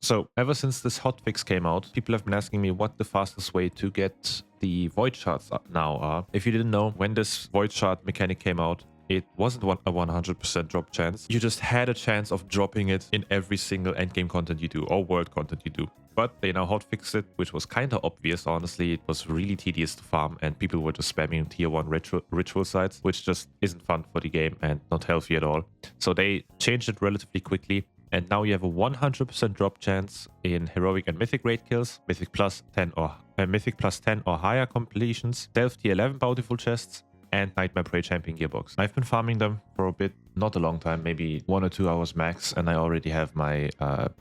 So ever since this hotfix came out, people have been asking me what the fastest way to get the void shards now are. If you didn't know, when this void shard mechanic came out, it wasn't a 100% drop chance. You just had a chance of dropping it in every single endgame content you do or world content you do. But they now hotfixed it, which was kind of obvious, honestly. It was really tedious to farm and people were just spamming tier 1 ritual sites, which just isn't fun for the game and not healthy at all. So they changed it relatively quickly. And now you have a 100% drop chance in heroic and mythic raid kills, mythic plus 10 or higher completions, stealth tier 11 bountiful chests, and Nightmare Prey champion gearbox. I've been farming them for a bit, not a long time, maybe 1 or 2 hours max, and I already have my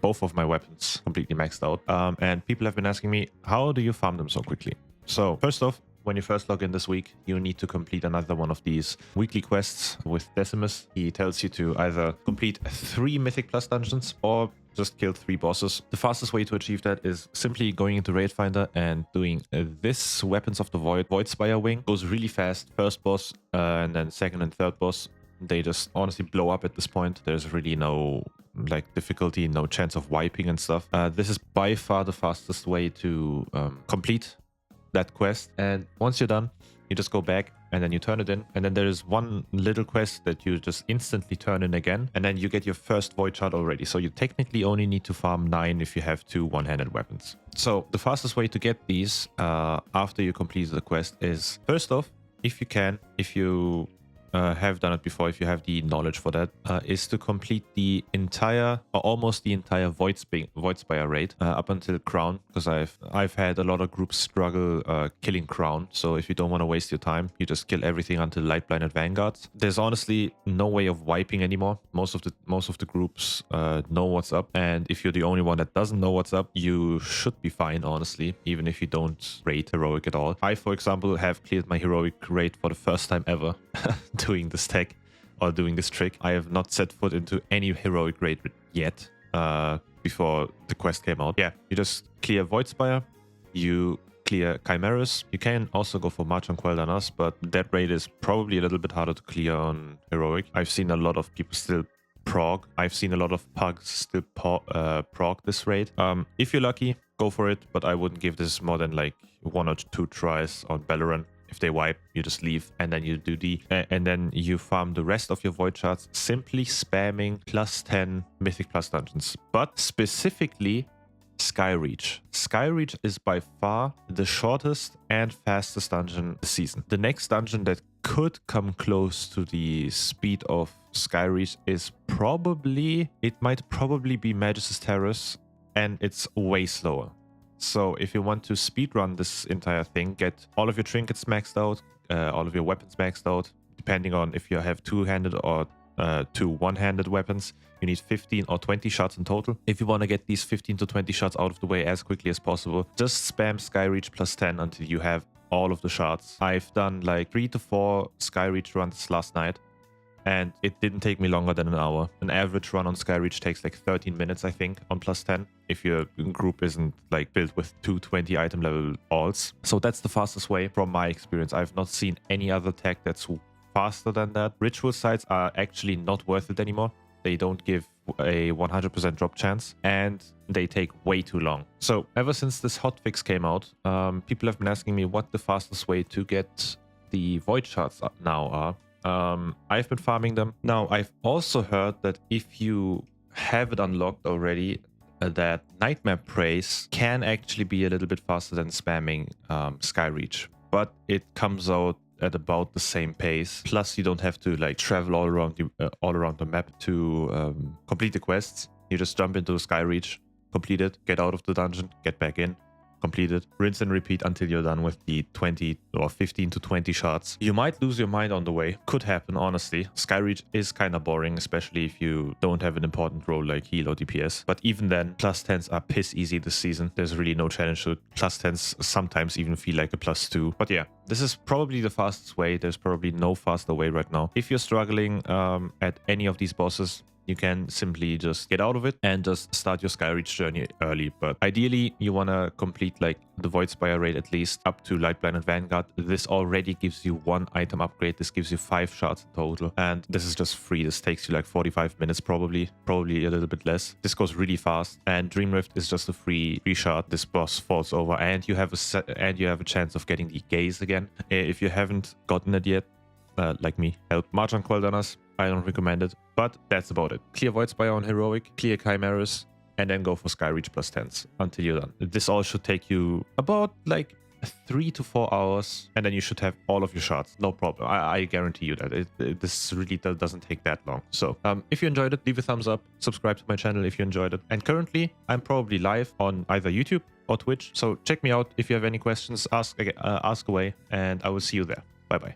both of my weapons completely maxed out. And people have been asking me, how do you farm them so quickly? So first off, when you first log in this week, you need to complete another one of these weekly quests with Decimus. He tells you to either complete 3 Mythic Plus dungeons or just kill 3 bosses. The fastest way to achieve that is simply going into Raid Finder and doing this Weapons of the Void Spire wing. Goes really fast. First boss and then second and third boss, they just honestly blow up at this point. There's really no difficulty, no chance of wiping and stuff. This is by far the fastest way to complete that quest. And once you're done, you just go back and then you turn it in, and then there is one little quest that you just instantly turn in again, and then you get your first void shard already. So you technically only need to farm 9 if you have 2 one-handed weapons. So the fastest way to get these after you complete the quest is, first off, if you can, if you have done it before, if you have the knowledge for that, is to complete the entire or almost the entire Void Spire raid up until Crown, because I've had a lot of groups struggle killing Crown. So if you don't want to waste your time, you just kill everything until Light Blinded Vanguards. There's honestly no way of wiping anymore. Most of the groups know what's up, and if you're the only one that doesn't know what's up, you should be fine, honestly, even if you don't raid heroic at all. I, for example, have cleared my heroic raid for the first time ever doing this tech or doing this trick. I have not set foot into any heroic raid yet before the quest came out. Yeah, you just clear Void Spire, you clear Chimeras. You can also go for March on Quell than us, but that raid is probably a little bit harder to clear on heroic. I've seen a lot of people still prog. I've seen a lot of pugs still prog this raid. If you're lucky, go for it, but I wouldn't give this more than 1 or 2 tries on Valorant. If they wipe, you just leave, and then you do and then you farm the rest of your void shards simply spamming plus 10 mythic plus dungeons, but specifically Skyreach. Skyreach is by far the shortest and fastest dungeon this season. The next dungeon that could come close to the speed of Skyreach is might probably be Magus' Terrace, and it's way slower. So if you want to speedrun this entire thing, get all of your trinkets maxed out, all of your weapons maxed out, depending on if you have 2-handed or 2 one-handed weapons, you need 15 or 20 shots in total. If you want to get these 15 to 20 shots out of the way as quickly as possible, just spam Skyreach plus 10 until you have all of the shots. I've done 3 to 4 Skyreach runs last night, and it didn't take me longer than an hour. An average run on Skyreach takes 13 minutes, I think, on plus 10, if your group isn't built with 220 item level alts. So that's the fastest way from my experience. I've not seen any other tech that's faster than that. Ritual sites are actually not worth it anymore. They don't give a 100% drop chance, and they take way too long. So ever since this hotfix came out, people have been asking me what the fastest way to get the void shards now are. I've been farming them. Now, I've also heard that if you have it unlocked already, that Nightmare Praise can actually be a little bit faster than spamming Skyreach, but it comes out at about the same pace. Plus, you don't have to travel all around the map to complete the quests. You just jump into Skyreach, complete it, get out of the dungeon, get back in, complete it, rinse and repeat until you're done with the 20 or 15 to 20 shots. You might lose your mind on the way. Could happen, honestly. Skyreach is kind of boring, especially if you don't have an important role like heal or DPS. But even then, plus 10s are piss easy this season. There's really no challenge to it. Plus 10s sometimes even feel like a plus 2. But yeah, this is probably the fastest way. There's probably no faster way right now. If you're struggling at any of these bosses, you can simply just get out of it and just start your Skyreach journey early. But ideally, you want to complete like the Void Spire raid at least up to Lightblind and Vanguard. This already gives you 1 item upgrade. This gives you 5 shards in total. And this is just free. This takes you like 45 minutes probably a little bit less. This goes really fast. And Dream Rift is just a free shard. This boss falls over and you have a chance of getting the gaze again. If you haven't gotten it yet, like me, help March on Quel'Danas. I don't recommend it, but that's about it. Clear Void Spire on Heroic, clear Chimeras, and then go for Skyreach plus 10s until you're done. This all should take you about like 3 to 4 hours, and then you should have all of your shards. No problem. I guarantee you that. This really doesn't take that long. So if you enjoyed it, leave a thumbs up, subscribe to my channel if you enjoyed it. And currently, I'm probably live on either YouTube or Twitch. So check me out. If you have any questions, ask away, and I will see you there. Bye-bye.